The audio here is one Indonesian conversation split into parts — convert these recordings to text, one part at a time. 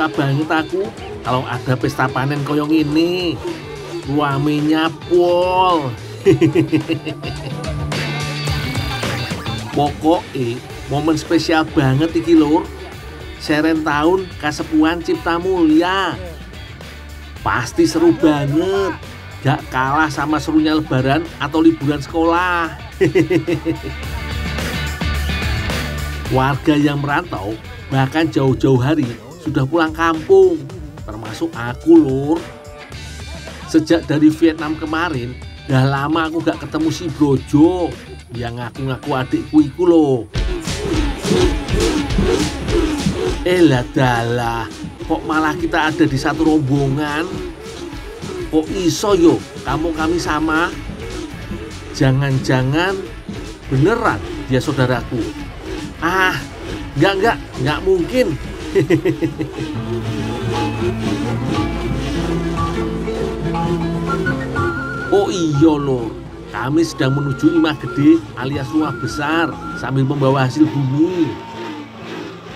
suka banget aku kalau ada pesta panen koyong ini. Ruamenya pol. Pokoknya momen spesial banget iki lur. Seren tahun Kasepuhan Cipta Mulya. Pasti seru banget. Gak kalah sama serunya lebaran atau liburan sekolah. Warga yang merantau bahkan jauh-jauh hari sudah pulang kampung. Termasuk aku lur. Sejak dari Vietnam kemarin, dah lama aku gak ketemu si Brojo yang ngaku-ngaku adikku iku loh. Lah dalah, kok malah kita ada di satu rombongan? Kok iso yo kamu kami sama? Jangan-jangan beneran dia saudaraku. Enggak mungkin. Oh iya loh, kami sedang menuju Imah Gede alias rumah besar sambil membawa hasil bumi.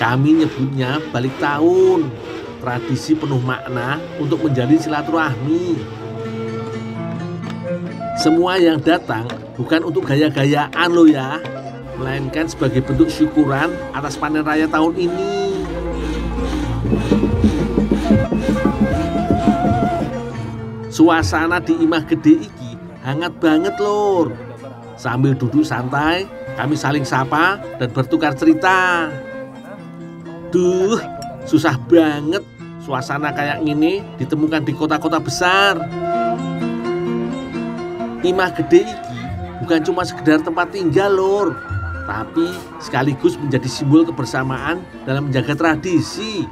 Kami nyebutnya balik tahun, tradisi penuh makna untuk menjalin silaturahmi. Semua yang datang bukan untuk gaya-gayaan loh ya, melainkan sebagai bentuk syukuran atas panen raya tahun ini. Suasana di Imah Gede iki hangat banget lur. Sambil duduk santai, kami saling sapa dan bertukar cerita. Duh, susah banget suasana kayak gini ditemukan di kota-kota besar. Imah Gede iki bukan cuma sekedar tempat tinggal lur, tapi sekaligus menjadi simbol kebersamaan dalam menjaga tradisi.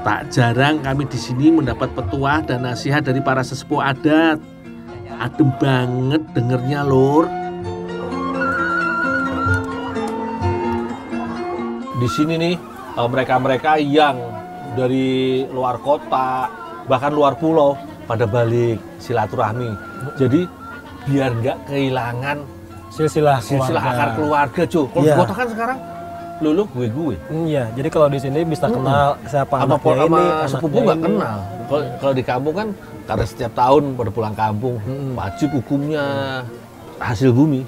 Tak jarang kami di sini mendapat petuah dan nasihat dari para sesepuh adat. Adem banget dengernya lur. Di sini nih mereka-mereka yang dari luar kota bahkan luar pulau pada balik silaturahmi. Jadi biar nggak kehilangan silsilah akar keluarga cuy. Kalau di kota kan sekarang lu gue. Iya, jadi kalau di sini bisa kenal siapa anaknya ini, sepupu nggak kenal. Kalau di kampung kan karena setiap tahun pada pulang kampung wajib hukumnya hasil bumi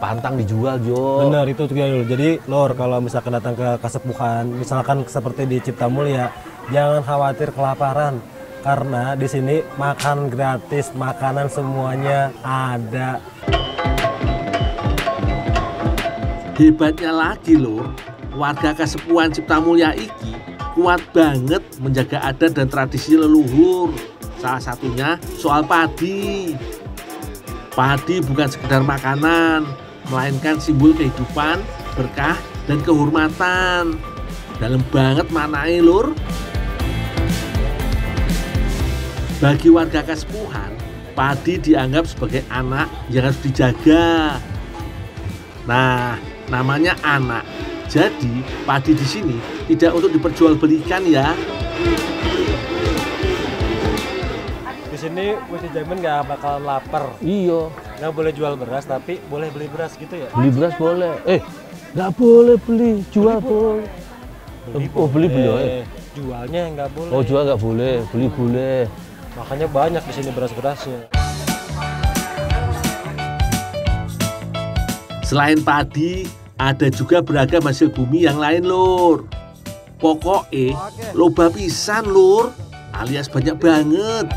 pantang dijual Jo. Benar itu juga dulu. Jadi lor kalau misalkan datang ke Kasepuhan, misalkan seperti di Cipta Mulya, jangan khawatir kelaparan karena di sini makan gratis, makanan semuanya ada. Hebatnya lagi lur, warga Kasepuhan Cipta Mulya iki kuat banget menjaga adat dan tradisi leluhur. Salah satunya soal padi. Padi bukan sekedar makanan, melainkan simbol kehidupan, berkah, dan kehormatan. Dalam banget maknanya lur. Bagi warga Kasepuhan, padi dianggap sebagai anak yang harus dijaga. Nah, namanya anak. Jadi, padi di sini tidak untuk diperjualbelikan ya. Di sini mesti jamin nggak bakalan lapar. Iya. Nggak boleh jual beras, tapi boleh beli beras gitu ya? Beli beras boleh. Nggak boleh beli, jual boleh. Beli boleh. Jualnya nggak boleh. Oh, jual nggak boleh, beli boleh. Makanya banyak di sini beras-berasnya. Selain padi, ada juga beragam hasil bumi yang lain lur. Pokoknya loba pisan lur, alias banyak banget.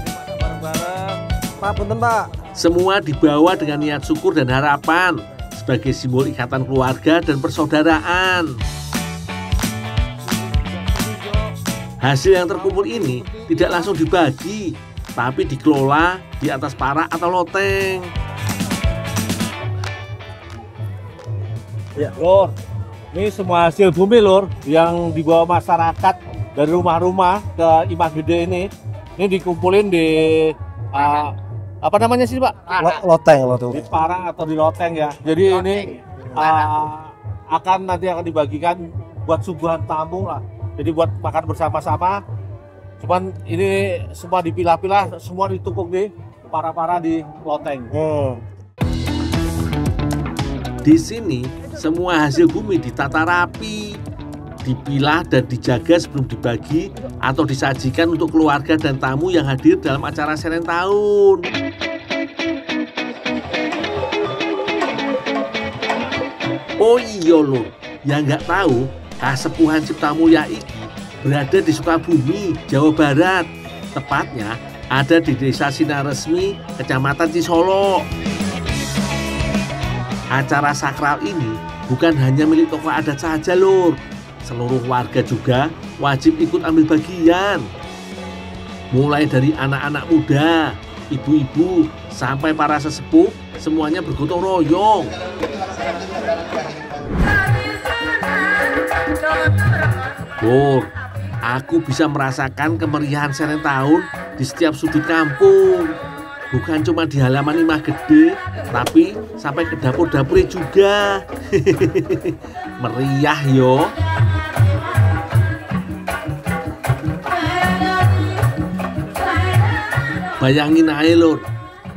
Pak, punten Pak. Semua dibawa dengan niat syukur dan harapan sebagai simbol ikatan keluarga dan persaudaraan. Hasil yang terkumpul ini tidak langsung dibagi, tapi dikelola di atas parak atau loteng. Ya, Lur, ini semua hasil bumi Lur yang dibawa masyarakat dari rumah-rumah ke Imah Gede ini dikumpulin di apa namanya sih Pak? Loteng. Di parang atau di loteng ya. Jadi ini nanti akan dibagikan buat suguhan tamu lah. Jadi buat makan bersama-sama. Cuman ini semua dipilah-pilah, semua ditumpuk di para-para di loteng. Di sini semua hasil bumi ditata rapi. dipilah dan dijaga sebelum dibagi atau disajikan untuk keluarga dan tamu yang hadir dalam acara Seren Tahun. Oh iya lho, yang nggak tahu, Kasepuhan Ciptamulya iki berada di Sukabumi, Jawa Barat. Tepatnya ada di Desa Sinaresmi, Kecamatan Cisolo. Acara sakral ini bukan hanya milik tokoh adat saja lur. Seluruh warga juga wajib ikut ambil bagian. Mulai dari anak-anak muda, ibu-ibu, sampai para sesepuh, semuanya bergotong royong. Lur, aku bisa merasakan kemeriahan Seren Tahun di setiap sudut kampung. Bukan cuma di halaman Imah Gede, tapi sampai ke dapur-dapurnya juga. Meriah yo. Bayangin aja lur,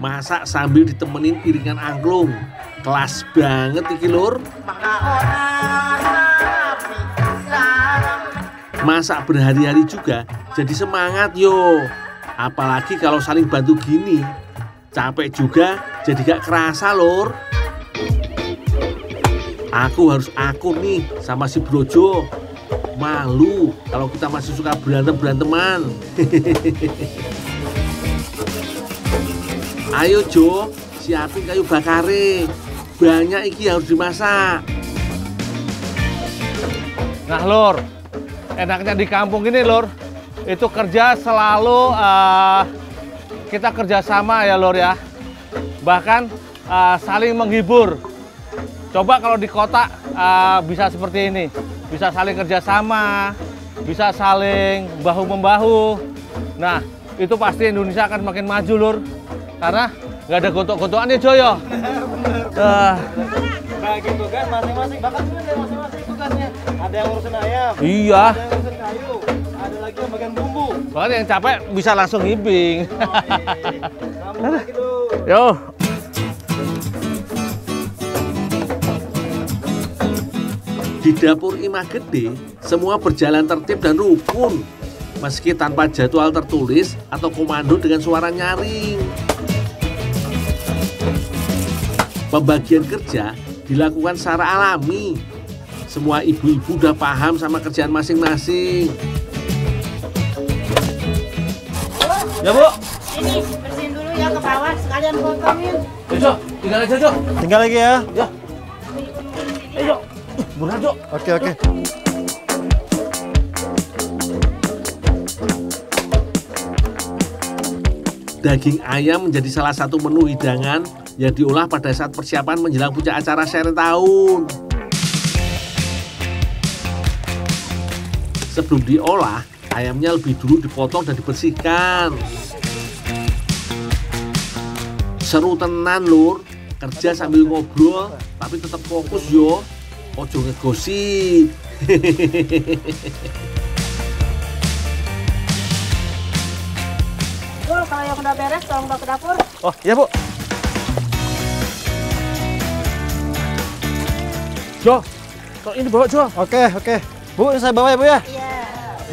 masak sambil ditemenin piringan angklung. Kelas banget iki lur. Masak berhari-hari juga jadi semangat yo. Apalagi kalau saling bantu gini. Capek juga jadi gak kerasa lur. Aku harus akur nih sama si Brojo. Malu kalau kita masih suka berantem-beranteman. Ayo Jo, siapin kayu bakare. Banyak iki harus dimasak. Nah lur, enaknya di kampung ini lur, itu kerja selalu kita kerjasama ya lur ya. Bahkan saling menghibur. Coba kalau di kota bisa seperti ini, bisa saling kerjasama, bisa saling bahu-membahu. Nah itu pasti Indonesia akan makin maju lur. Karena nggak ada gontok-gontokan ya Joyo. Bagi tugas masing-masing, bahkan ada masing-masing tugasnya. Ada yang ngurusin ayam, Iya. ada yang ngurusin kayu, ada lagi yang bagian bumbu. Soalnya yang capek bisa langsung ngibing. Kamu lagi tuh. Yo. Di dapur Imah Gede, semua berjalan tertib dan rukun. Meski tanpa jadwal tertulis atau komando dengan suara nyaring. Pembagian kerja dilakukan secara alami. Semua ibu-ibu udah paham sama kerjaan masing-masing. Ya Bu. Ini bersihin dulu ya ke bawah, sekalian potongin. Jo, tinggal aja Jo. Tinggal lagi ya. Ya. Ayo. Buruan Jo. Oke. Daging ayam menjadi salah satu menu hidangan yang diolah pada saat persiapan menjelang puncak acara Seren Tahun. Sebelum diolah, ayamnya lebih dulu dipotong dan dibersihkan. Seru tenan lur, kerja sambil ngobrol tapi tetap fokus yo. Ojo ngegosip. Tuh, kalau yang udah beres, tolong bawa ke dapur. Oh, iya Bu. Jo, kok ini bawa Jo? Oke. Bu, ini saya bawa ya Bu ya. Iya.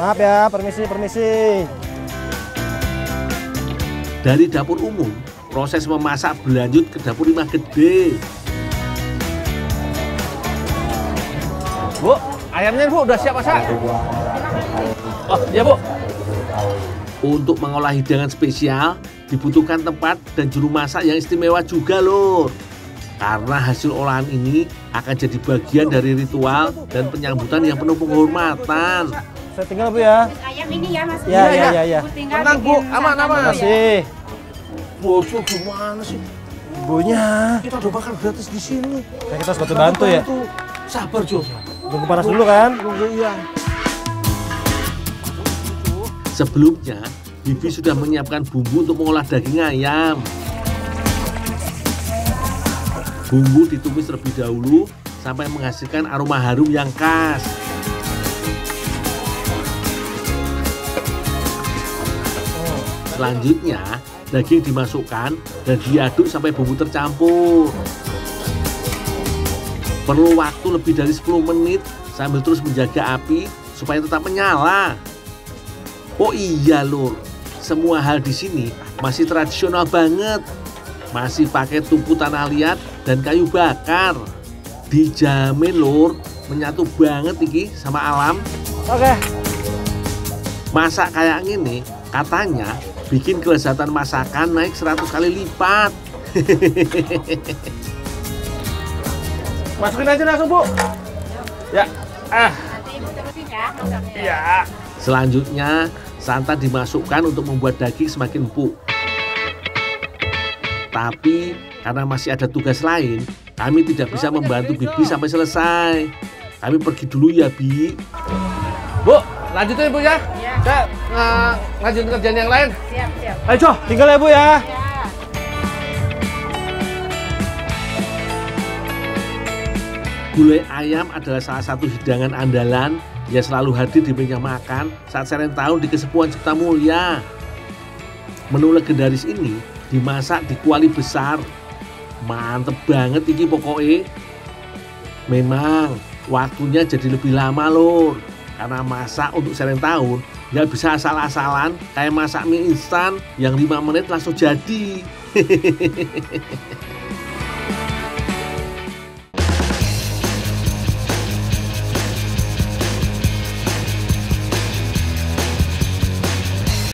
Maaf ya, permisi. Dari dapur umum, proses memasak berlanjut ke dapur Imah Gede. Bu, ayamnya Bu udah siap masak? Oh, iya Bu. Untuk mengolah hidangan spesial, dibutuhkan tempat dan juru masak yang istimewa juga lur. Karena hasil olahan ini akan jadi bagian dari ritual dan penyambutan yang penuh penghormatan. Saya tinggal Bu ya. Ayam ini ya Mas. Iya. Bu tinggal Tenang, Bu. bikin Aman, santan aman. dulu ya. Makasih. Bosok gimana sih? Bunya. Kita udah makan gratis di sini. Kayak kita harus bantu ya. Sabar Jo. Tunggu panas dulu kan. Iya. Sebelumnya, Bibi sudah menyiapkan bumbu untuk mengolah daging ayam. Bumbu ditumis terlebih dahulu sampai menghasilkan aroma harum yang khas. Selanjutnya, daging dimasukkan dan diaduk sampai bumbu tercampur. Perlu waktu lebih dari 10 menit sambil terus menjaga api supaya tetap menyala. Oh iya lur, semua hal di sini masih tradisional banget. Masih pakai tungku tanah liat dan kayu bakar. Dijamin lur, menyatu banget iki sama alam. Oke. Masak kayak gini katanya bikin kelezatan masakan naik 100 kali lipat. Masukin aja langsung, Bu. Ya. Nanti ibu terusin ya masaknya. Iya. Selanjutnya, santan dimasukkan untuk membuat daging semakin empuk. Tapi karena masih ada tugas lain, kami tidak bisa membantu Bibi sampai selesai. Kami pergi dulu ya, Bi. Bu, lanjutin Bu ya. Iya. Saya ngajuin kerjaan yang lain. Siap, siap. Ayo, Co, tinggal ya Bu ya. Ya. Gulai ayam adalah salah satu hidangan andalan yang selalu hadir di meja makan saat serent tahun di Kesepuhan Cipta Mulya. Menu legendaris ini dimasak di kuali besar. Mantep banget ini pokoknya. Memang waktunya jadi lebih lama lur, karena masak untuk serent tahun nggak bisa asal-asalan kayak masak mie instan yang 5 menit langsung jadi.